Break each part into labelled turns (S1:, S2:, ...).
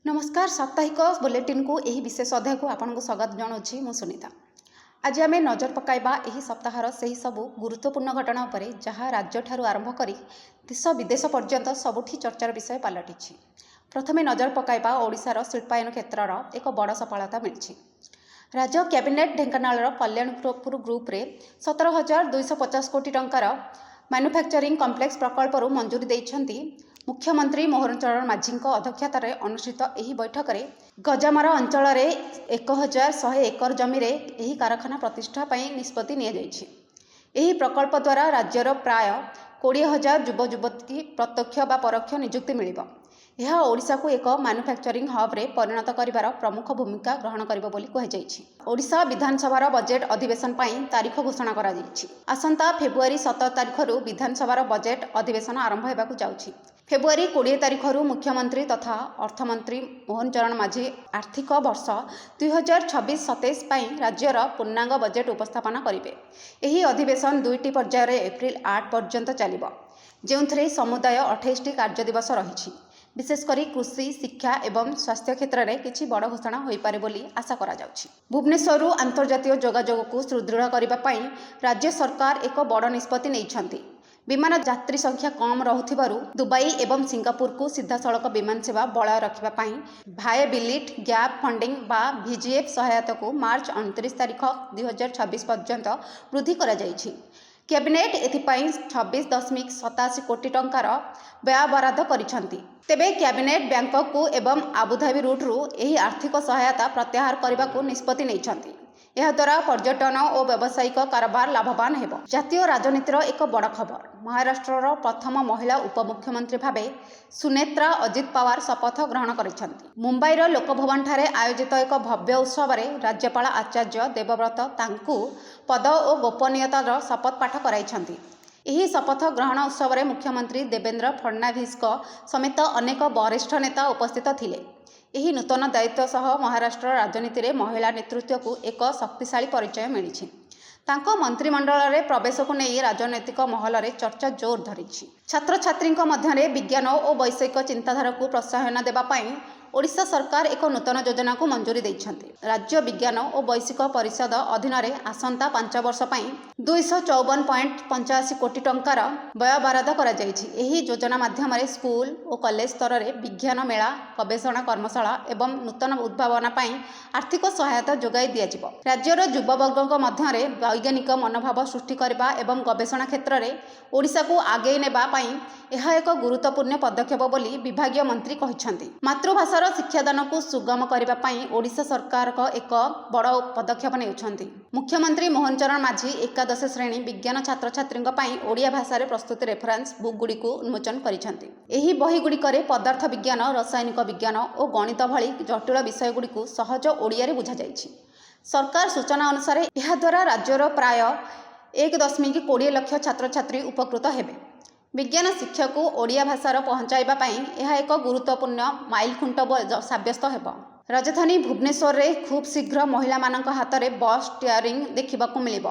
S1: नमस्कार साप्ताहिक बुलेटिन को यही विशेष अध्याय को आपको स्वागत जनाऊँगी मु सुनीता। आज आम नजर पकाइबा यही सप्ताहर से सबू गुरुत्वपूर्ण घटना उपरे जहाँ राज्य ठारू आरंभ करी देश विदेश पर्यंत सबुठी चर्चार विषय पलटि। प्रथमे नजर पकाइबा ओडिशार शिल्पायन क्षेत्रर एक बड़ सफलता मिली। राज्य कैबिनेट ढेंकानाल कल्याणपुर ग्रुप रे 17,250 कोटी टंकार मैन्युफैक्चरिंग कॉम्प्लेक्स प्रकल्प मंजूरी देइछंती। मुख्यमंत्री मोहन चरण माझी अध्यक्षतार अनुष्ठित यह बैठक में गजामर अंचल 1100 एकर जमी रे यही कारखाना प्रतिष्ठा निष्पत्ति नि प्रकल्प द्वारा राज्यर प्राय 20,000 युव युवती प्रत्यक्ष व परोक्ष नियुक्ति मिलिब। यह ओडिशा को एक मैन्युफैक्चरिंग हब रे परिणत करिवार प्रमुख भूमिका ग्रहण करिबो बोली कहि। ओडिशा विधानसभार बजेट अधिवेशन तारीख घोषणा करा जाइछि। आसंता फेब्रुआरी 17 तारिखरु विधानसभार बजेट अधिवेशन आरंभ हेबाकु जाउछि। फेब्रुआरी 20 तारिखरु मुख्यमंत्री तथा अर्थमंत्री मोहन चरण माझी आर्थिक वर्ष 2026-27 राज्यर पूर्णांग बजेट उपस्थापन करिवे। एही अधिवेशन 2टी पर्यायर एप्रिल 8 पर्यंत चलिब, जेउथरे समुदाय 28टी कार्य दिवस रही। विशेषकर कृषि, शिक्षा एवं स्वास्थ्य क्षेत्र में किसी बड़ घोषणा हो पारे बोली आशा करा जाउछि। भुवनेश्वर अंतर्जातीय जोगाजोग को सुदृढ़ करने पर राज्य सरकार एक बड़ निष्पत्ति नेइछंती। विमान यात्री संख्या कम रहुथिबारु दुबई एवं सिंगापुर को सीधासड़क विमान सेवा बलय रखिबापई भायबिलिटी गैप फंडिंग बा VGF सहायता को मार्च 29 तारिख 2026 पर्यंत वृद्धि करा जाइछि। कैबिनेट एथिपाई 26.87 कोटी टंकार व्यय बराद करिछंती। तेबे कैबिनेट बैंकॉक को एवं आबुधाबी रूट रु एही आर्थिक सहायता प्रत्याहार करने को निष्पत्ति नेइछंती। यह द्वारा पर्यटन और व्यावसायिक कारोबार लाभवान हेब। जातीय राजनीतिर एक बड़ खबर। महाराष्ट्र प्रथम महिला उपमुख्यमंत्री भावे सुनेत्रा अजित पवार शपथ ग्रहण करिछंती। मुंबईर लोकभवन ठारे आयोजित एक भव्य उत्सव में राज्यपाल आचार्य देवव्रत तांकु पद और गोपनीयतार शपथ पाठ कराइछंती। यही शपथ ग्रहण उत्सव में मुख्यमंत्री देवेंद्र फडणवीस समेत अनेक वरिष्ठ नेता उपस्थित थिले। यही नूतन दायित्व सह महाराष्ट्र राजनीति में महिला नेतृत्व को एक शक्तिशाली परिचय मिली। तांको मंत्रिमंडल में प्रवेश को नहीं राजनैतिक महल में चर्चा जोर धरी। छात्र छात्री मध्य विज्ञान और वैषयिक चिंताधारा को प्रोत्साहन देवाई ओडिशा सरकार एक नूतन योजना को मंजूरी देइछंती। राज्य विज्ञान और वैषयिक परिषद अधीन आसंता 5 वर्ष 254.85 कोटी टंकार व्यय बराद करा जाइछि। एही योजना माध्यम स्कूल और कॉलेज स्तर में विज्ञान मेला, गवेषणा कर्मशाला एवं नूतन उद्भावना आर्थिक सहायता जोगाई दियाजिब। राज्यर युववर्ग मध्य वैज्ञानिक मनोभाव सृष्टि करने एवं गवेषणा क्षेत्र में ओडिशा को आगे नेबा यह एक गुरुत्वपूर्ण पदक्षेप बोली विभागीय मंत्री कहिछंती। मातृभाषार शिक्षादान को सुगम करने ओडिशा सरकार एक बड़ पदक्षेप नेउछंती। मुख्यमंत्री मोहन चरण माझी एकादश श्रेणी विज्ञान छात्र छात्री ओडिया भाषा प्रस्तुत रेफरेन्स बुक गुड़ी को उन्मोचन करिछंती। एही बही गुड़िकरे पदार्थ विज्ञान, रासायनिक विज्ञान और गणित भली जटिल विषय गुड़ी को सहज ओडिया रे बुझा जाइछि। सरकार सूचना अनुसार यह द्वारा राज्यर प्राय 1.20 लाख छात्र छात्री उपकृत हेबे। विज्ञान शिक्षा को ओडिया भाषार पहुँचाइबा यह एक गुरुत्वपूर्ण माइलखुंट साब्यस्त हेब। राजधानी भुवनेश्वर में खूब शीघ्र महिला मानक हाथ में बस स्टीयरिंग देखा मिलिब।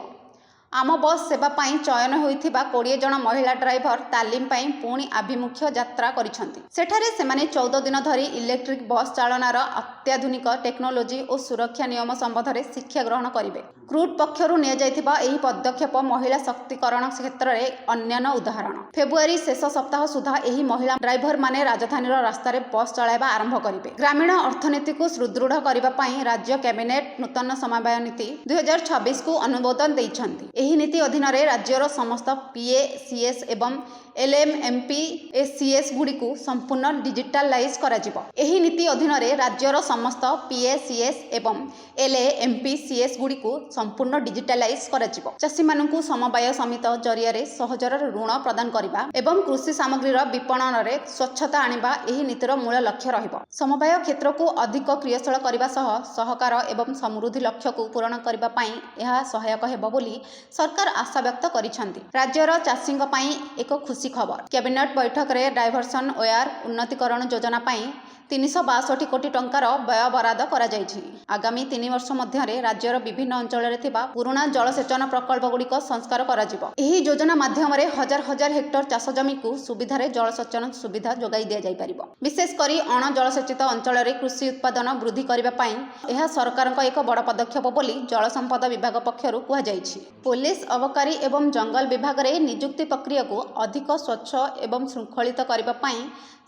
S1: आम बस सेवा चयन होइथिबा 20 जन महिला ड्राइवर तालीम पुणी आभिमुख्य यात्रा करिसेंती। सेठारे सेमाने 14 दिन धरी इलेक्ट्रिक बस चालनार अत्याधुनिक टेक्नोलोजी और सुरक्षा नियम संबंध में शिक्षा ग्रहण करिवे। क्रूट पक्षरु निया जाइथिबा एही पदक्षेप महिला शक्तिकरण क्षेत्र में अन्य उदाहरण। फेब्रुआरी शेष सप्ताह सुधा एही महिला ड्राइवर माने राजधानी रास्ता रे बस चलाइबा आरंभ करिवे। ग्रामीण अर्थनीति को सुदृढ़ करबा पई राज्य कैबिनेट नूतन समवाय नीति 2026 को अनुमोदन देइछंती। एही नीति अधीन राज्यर समस्त PACS एवं LMMPSCS गुड़ी को संपूर्ण डिजिटालाइज कराजिबो। एही नीति अधीन राज्यर समस्त PACS एवं LMPCS गुड़ी को संपूर्ण डिजिटालाइज कराजिबो। चाषी मानकु समवाय समिति जरिया सहजर ऋण प्रदान करिबा एवं कृषि सामग्री विपणन में स्वच्छता आनिबा एही नीतिर मूल लक्ष्य रहिबो। समवाय क्षेत्र को अधिक क्रियाशील करबा सह सहकार एवं समृद्धि लक्ष्य को पूरण करबा पई यह सहायक हेबो बोली सरकार आशा व्यक्त करिसेंती। राज्यर चाषी एक खुशी खबर। कैबिनेट बैठक में डायवर्सन वेयर उन्नतीकरण योजना 362 କୋଟି ଟଙ୍କାର ବ୍ୟୟ ବରାଦ କରାଯାଇଛି। ଆଗାମୀ 3 ବର୍ଷ ମଧ୍ୟରେ ରାଜ୍ୟର ବିଭିନ୍ନ ଅଞ୍ଚଳରେ ଥିବା ପୁରୁଣା ଜଳସେଚନ ପ୍ରକଳ୍ପଗୁଡ଼ିକ ସଂସ୍କାର କରାଯିବ। ଏହି ଯୋଜନା ମାଧ୍ୟମରେ ହଜାର ହଜାର ହେକ୍ଟର ଚାଷ ଜମିକୁ ସୁବିଧାରେ ଜଳସେଚନ ସୁବିଧା ଯୋଗାଇ ଦିଆଯାଇପାରିବ। ବିଶେଷ କରି ଅଣ ଜଳସେଚିତ ଅଞ୍ଚଳରେ କୃଷି ଉତ୍ପାଦନ ବୃଦ୍ଧି କରିବା ପାଇଁ ଏହା ସରକାରଙ୍କ ଏକ ବଡ଼ ପଦକ୍ଷେପ ବୋଲି ଜଳସମ୍ପଦ ବିଭାଗ ପକ୍ଷରୁ କୁହାଯାଇଛି। ପୋଲିସ, ଅବକାରୀ ଏବଂ ଜଙ୍ଗଲ ବିଭାଗରେ ନିଯୁକ୍ତି ପ୍ରକ୍ରିୟାକୁ ଅଧିକ ସ୍ୱଚ୍ଛ ଏବଂ ଶୃଙ୍ଖଳିତ କରିବା ପାଇଁ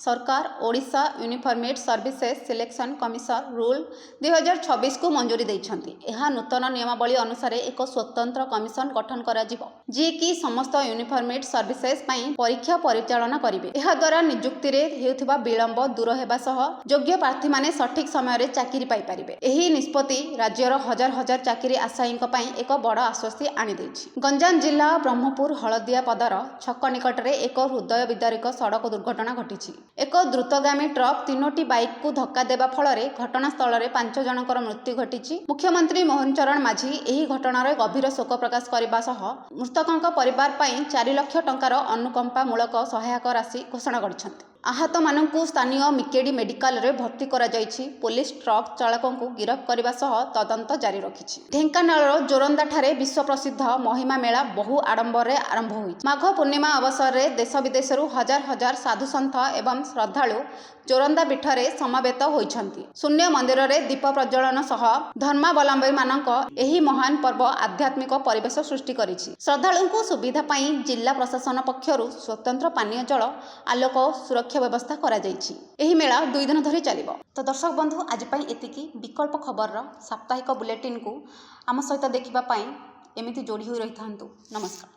S1: ସରକାର Odisha uniformed services selection commission rule 2026କୁ ମଞ୍ଜୁରୀ ଦେଇଛନ୍ତି। ଏହା ନୂତନ ନିୟମାବଳୀ ଅନୁସାରେ ଏକ ସ୍ୱତନ୍ତ୍ର କମିଶନ ଗଠନ କରାଯିବ, ଯିଏକି ସମସ୍ତ ୟୁନିଫର୍ମେଡ୍ ସର୍ଭିସେସ୍ ପାଇଁ ପରୀକ୍ଷା ପରିଚାଳନା କରିବେ। ଏହାଦ୍ୱାରା ନିଯୁକ୍ତିରେ ହେଉଥିବା ବିଳମ୍ବ ଦୂର ହେବା ସହ ଯୋଗ୍ୟ ପ୍ରାର୍ଥୀମାନେ ସଠିକ୍ ସମୟରେ ଚାକିରି ପାଇପାରିବେ। ଏହି ନିଷ୍ପତ୍ତି ରାଜ୍ୟର ହଜାର ହଜାର ଚାକିରି ଆଶାୟୀଙ୍କ ପାଇଁ ଏକ ବଡ଼ ଆଶ୍ୱସ୍ତି ଆଣିଦେଇଛି। ଗଞ୍ଜାମ ଜିଲ୍ଲା ବ୍ରହ୍ମପୁର ହଳଦିଆପଦର ଛକ ନିକଟରେ ଏକ ହୃଦୟ ବିଦାରକ ସଡ଼କ ଦୁର୍ଘଟଣା ଘଟିଛି। ଏକ ଦ୍ରୁତଗାମୀ ଟ୍ରକ୍ 3ଟି ବାଇକ୍କୁ ଧକ୍କା ଦେବା ଫଳରେ ଘଟଣାସ୍ଥଳରେ 5 ଜଣଙ୍କର ମୃତ୍ୟୁ ଘଟିଛି। ମୁଖ୍ୟମନ୍ତ୍ରୀ ମୋହନ ଚରଣ ମାଝୀ ଏହି ଘଟଣାରେ ଗଭୀର ଶୋକ ପ୍ରକାଶ କରିବା ସହ ମୃତକଙ୍କ ପରିବାର ପାଇଁ 4 ଲକ୍ଷ ଟଙ୍କାର ଅନୁକମ୍ପାମୂଳକ ସହାୟକ ରାଶି ଘୋଷଣା କରିଛନ୍ତି। ଆହତମାନଙ୍କୁ ସ୍ଥାନୀୟ ମିକେଡି ମେଡିକାଲରେ ଭର୍ତ୍ତି କରାଯାଇଛି। ପୋଲିସ ଟ୍ରକ୍ ଚାଳକଙ୍କୁ ଗିରଫ କରିବା ସହ ତଦନ୍ତ ଜାରି ରଖିଛି। ଢେଙ୍କାନାଳର ଜୋରନ୍ଦାଠାରେ ବିଶ୍ୱ ପ୍ରସିଦ୍ଧ ମହିମା ମେଳା ବହୁ ଆଡମ୍ବରରେ ଆରମ୍ଭ ହୋଇଛି। ମାଘ ପୂର୍ଣ୍ଣିମା ଅବସରରେ ଦେଶ ବିଦେଶରୁ ହଜାର ହଜାର ସାଧୁସନ୍ଥ ଏବଂ ଶ୍ରଦ୍ଧାଳୁ ଜୋରନ୍ଦା ପୀଠରେ ସମବେତ ହୋଇଛନ୍ତି। ଶୂନ୍ୟ ମନ୍ଦିରରେ ଦୀପ ପ୍ରଜ୍ୱଳନ ସହ ଧର୍ମାବଲମ୍ବୀମାନଙ୍କ ଏହି ମହାନ ପର୍ବ ଆଧ୍ୟାତ୍ମିକ ପରିବେଶ ସୃଷ୍ଟି କରିଛି। ଶ୍ରଦ୍ଧାଳୁଙ୍କୁ ସୁବିଧା ପାଇଁ ଜିଲ୍ଲା ପ୍ରଶାସନ ପକ୍ଷରୁ ସ୍ୱତନ୍ତ୍ର ପାନୀୟ ଜଳ, ଆଲୋକ ଓ ସୁରକ୍ଷା ବ୍ୟବସ୍ଥା କରାଯାଇଛି। ଏହି ମେଳା 2 ଦିନ ଧରି ଚାଲିବ। ତ ଦର୍ଶକ ବନ୍ଧୁ, ଆଜି ପାଇଁ ଏତିକି। ବିକଳ୍ପ ଖବରର ସାପ୍ତାହିକ ବୁଲେଟିନ୍କୁ ଆମ ସହିତ ଦେଖିବା ପାଇଁ ଏମିତି ଯୋଡ଼ି ହୋଇ ରହିଥାନ୍ତୁ। ନମସ୍କାର।